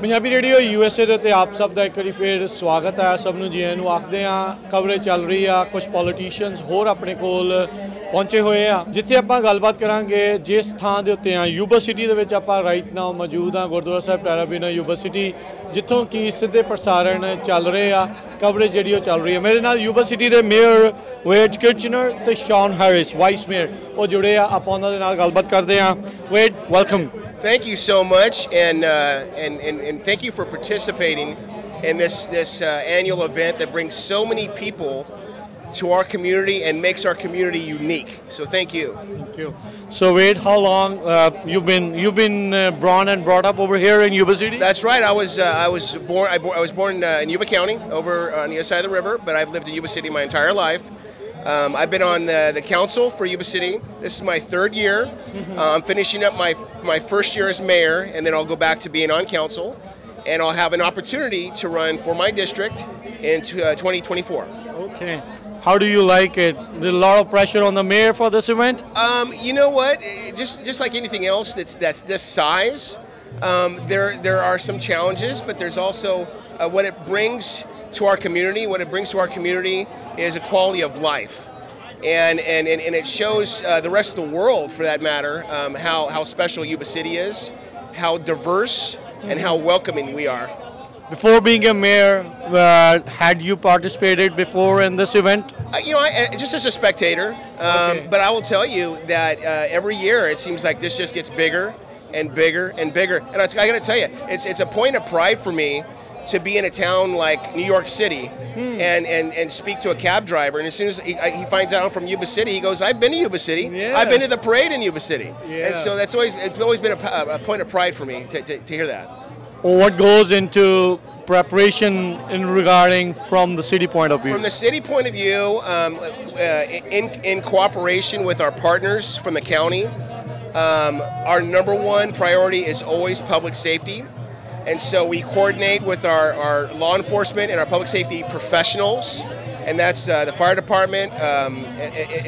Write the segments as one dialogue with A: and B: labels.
A: Punjabi radio USA ਦੇ ਉੱਤੇ ਆਪ ਸਭ ਦਾ ਇੱਕ ਵਾਰੀ ਫੇਰ ਸਵਾਗਤ ਹੈ ਸਭ ਨੂੰ ਜੀ ਨੂੰ ਆਖਦੇ ਆ ਕਵਰੇਜ ਚੱਲ ਰਹੀ ਆ ਕੁਝ ਪੋਲੀਟੀਸ਼ੀਅਨਸ ਹੋਰ ਆਪਣੇ ਕੋਲ ਪਹੁੰਚੇ ਹੋਏ ਆ ਜਿੱਥੇ ਆਪਾਂ ਗੱਲਬਾਤ ਕਰਾਂਗੇ ਜਿਸ ਥਾਂ ਦੇ ਉੱਤੇ ਆ ਯੂਬਾ ਸਿਟੀ ਦੇ ਵਿੱਚ ਆਪਾਂ ਰਾਈਟ ਨਾਓ ਮੌਜੂਦ ਆ ਗੁਰਦੁਆਰਾ ਸਾਹਿਬ ਟੈਰਾ ਬੀਨਾ ਯੂਬਾ ਸਿਟੀ ਜਿੱਥੋਂ ਕਿ ਸਿੱਧੇ ਪ੍ਰਸਾਰਣ ਚੱਲ ਰਹੇ ਆ ਕਵਰੇਜ ਜਿਹੜੀ ਉਹ ਚੱਲ ਰਹੀ ਹੈ ਮੇਰੇ ਨਾਲ ਯੂਬਾ ਸਿਟੀ ਦੇ ਮੇਅਰ ਵੇਡ ਕਿਰਚਨਰ ਤੇ ਸ਼ੌਨ ਹੈਰਿਸ ਵਾਈਸ ਮੇਅਰ ਉਹ ਜੁੜੇ ਆ ਆਪਾਂ ਉਹਨਾਂ ਦੇ ਨਾਲ ਗੱਲਬਾਤ ਕਰਦੇ ਆ ਵੇਡ welcome
B: Thank you so much, and thank you for participating in this annual event that brings so many people to our community and makes our community unique. So thank you.
A: Thank you. So Wade, how long you've been born and brought up over here in Yuba City?
B: That's right. I was born in Yuba County, over on the other side of the river, but I've lived in Yuba City my entire life. I've been on the council for Yuba City. This is my third year. I'm finishing up my first year as mayor, and then I'll go back to being on council, and I'll have an opportunity to run for my district in 2024.
A: Okay. How do you like it? There's a lot of pressure on the mayor for this event?
B: You know what? Just like anything else that's this size, there are some challenges, but there's also what it brings to our community. What it brings to our community is a quality of life, and it shows the rest of the world, for that matter, how special Yuba City is, how diverse and how welcoming we are.
A: Before being a mayor, had you participated before in this event?
B: Just as a spectator, but I will tell you that every year it seems like this just gets bigger and bigger and bigger. And I got to tell you, it's a point of pride for me to be in a town like New York City and speak to a cab driver, and as soon as he finds out I'm from Yuba City, he goes, "I've been to Yuba City.
A: Yeah.
B: I've been to the parade in Yuba City."
A: Yeah.
B: And so it's always been a point of pride for me to hear that.
A: What goes into preparation in regarding from the city point of view?
B: From the city point of view, in cooperation with our partners from the county, our number one priority is always public safety. And so we coordinate with our law enforcement and our public safety professionals, and that's the fire department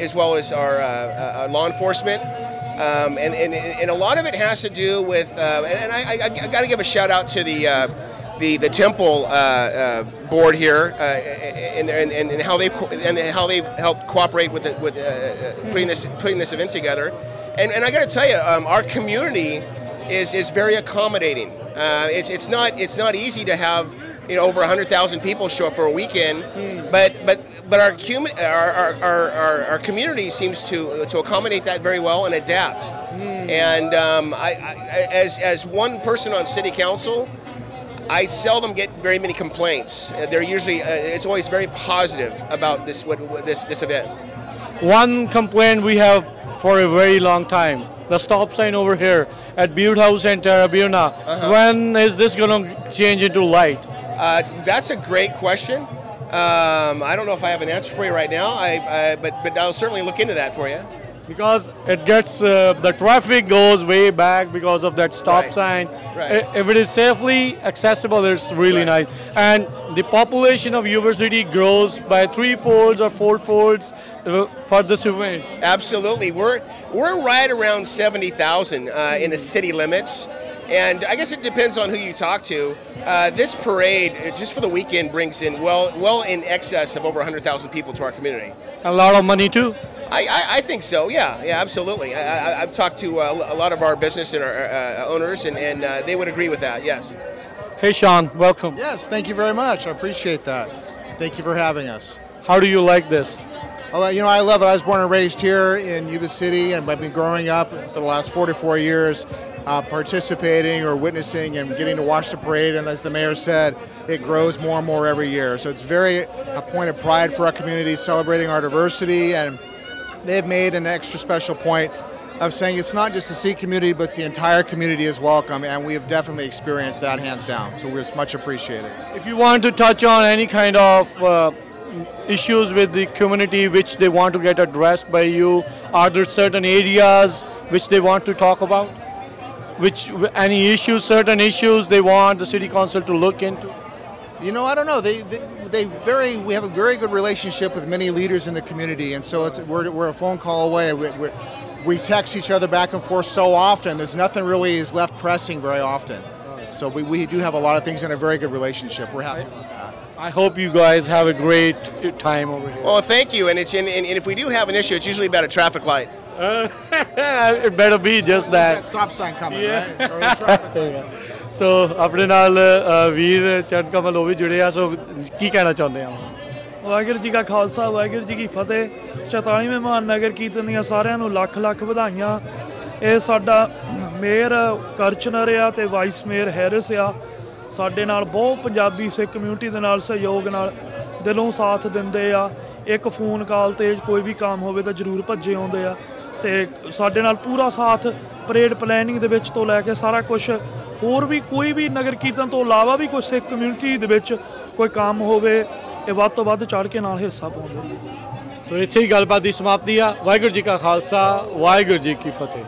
B: as well as our law enforcement. And a lot of it has to do with, and I got to give a shout out to the temple board here and how they've helped cooperate with putting this event together. And I got to tell you, our community is very accommodating. It's not easy to have over 100,000 people show up for a weekend, but our community seems to accommodate that very well and adapt. And as one person on city council, I seldom get very many complaints. They're usually it's always very positive about this event.
A: One complaint we have for a very long time. The stop sign over here at Butte House and Tierra Buena. When is this going to change into light?
B: That's a great question. I don't know if I have an answer for you right now. But I'll certainly look into that for you.
A: Because it gets the traffic goes way back because of that stop sign.
B: Right.
A: If it is safely accessible, it's really nice. And the population of Yuba City grows by 3-folds or 4-folds for this event.
B: Absolutely, we're right around 70,000 in the city limits. And I guess it depends on who you talk to. This parade, just for the weekend, brings in well in excess of over 100,000 people to our community.
A: A lot of money too.
B: I think so. Yeah, absolutely. I've talked to a lot of our business and our owners, and they would agree with that. Yes.
A: Hey Sean, welcome.
C: Yes, thank you very much. I appreciate that. Thank you for having us.
A: How do you like this?
C: Oh, I love it. I was born and raised here in Yuba City, and I've been growing up for the last 44 years. Participating or witnessing and getting to watch the parade, and as the mayor said, it grows more and more every year. So it's a point of pride for our community, celebrating our diversity, and they've made an extra special point of saying it's not just the Sikh community, but the entire community is welcome, and we have definitely experienced that hands down. So it's much appreciated.
A: If you want to touch on any kind of issues with the community which they want to get addressed by you, are there certain areas which they want to talk about? Certain issues they want the city council to look into?
C: I don't know. We have a very good relationship with many leaders in the community, and so we're a phone call away. We text each other back and forth so often. There's nothing really is left pressing very often. So we do have a lot of things in a very good relationship. We're happy about that.
A: I hope you guys have a great time over here.
B: Well, thank you. And and if we do have an issue, it's usually about a traffic light.
A: It better be just that.
C: That stop sign coming,
A: Yeah.
C: right? Or the traffic.
A: ਸੋ ਆਪਣੇ ਨਾਲ ਵੀਰ ਚਰਨ ਕਮਲ ਉਹ ਵੀ ਜੁੜੇ ਆ ਸੋ ਕੀ ਕਹਿਣਾ ਚਾਹੁੰਦੇ ਆ
D: ਵਾਹਿਗੁਰੂ ਜੀ ਕਾ ਖਾਲਸਾ ਵਾਹਿਗੁਰੂ ਜੀ ਕੀ ਫਤਿਹ 44ਵੇਂ ਮਹਾਨ ਨਗਰ ਕੀਰਤਨ ਦੀਆਂ ਸਾਰਿਆਂ ਨੂੰ ਲੱਖ ਲੱਖ ਵਧਾਈਆਂ ਇਹ ਸਾਡਾ ਮੇਅਰ ਕਰਚਨਰ ਆ ਤੇ ਵਾਈਸ ਮੇਅਰ ਹੈਰਿਸ ਆ ਸਾਡੇ ਨਾਲ ਬਹੁਤ ਪੰਜਾਬੀ ਸਿੱਖ ਕਮਿਊਨਿਟੀ ਦੇ ਨਾਲ ਸਹਿਯੋਗ ਨਾਲ ਦਿਲੋਂ ਸਾਥ ਦਿੰਦੇ ਆ ਇੱਕ ਫੋਨ ਕਾਲ ਤੇ ਕੋਈ ਵੀ ਕੰਮ ਹੋਵੇ ਤਾਂ ਜ਼ਰੂਰ ਭੱਜੇ ਆਉਂਦੇ ਆ ਤੇ ਸਾਡੇ ਨਾਲ ਪੂਰਾ ਸਾਥ ਪਰੇਡ ਪਲੈਨਿੰਗ ਦੇ ਵਿੱਚ ਤੋਂ ਲੈ ਕੇ ਸਾਰਾ ਕੁਝ ਹੋਰ ਵੀ ਕੋਈ ਵੀ ਨਗਰ ਕੀਰਤਨ ਤੋਂ ਇਲਾਵਾ ਵੀ ਕੋਈ ਸਿੱਖ ਕਮਿਊਨਿਟੀ ਦੇ ਵਿੱਚ ਕੋਈ ਕੰਮ ਹੋਵੇ ਇਹ ਵੱਧ ਤੋਂ ਵੱਧ ਚੜ੍ਹ ਕੇ ਨਾਲ ਹਿੱਸਾ ਪਾਉਂਦੇ
A: ਸੋ ਇੱਥੇ ਹੀ ਗੱਲਬਾਤ ਦੀ ਸਮਾਪਤੀ ਆ ਵਾਹਿਗੁਰੂ ਜੀ ਕਾ ਖਾਲਸਾ ਵਾਹਿਗੁਰੂ ਜੀ ਕੀ ਫਤਿਹ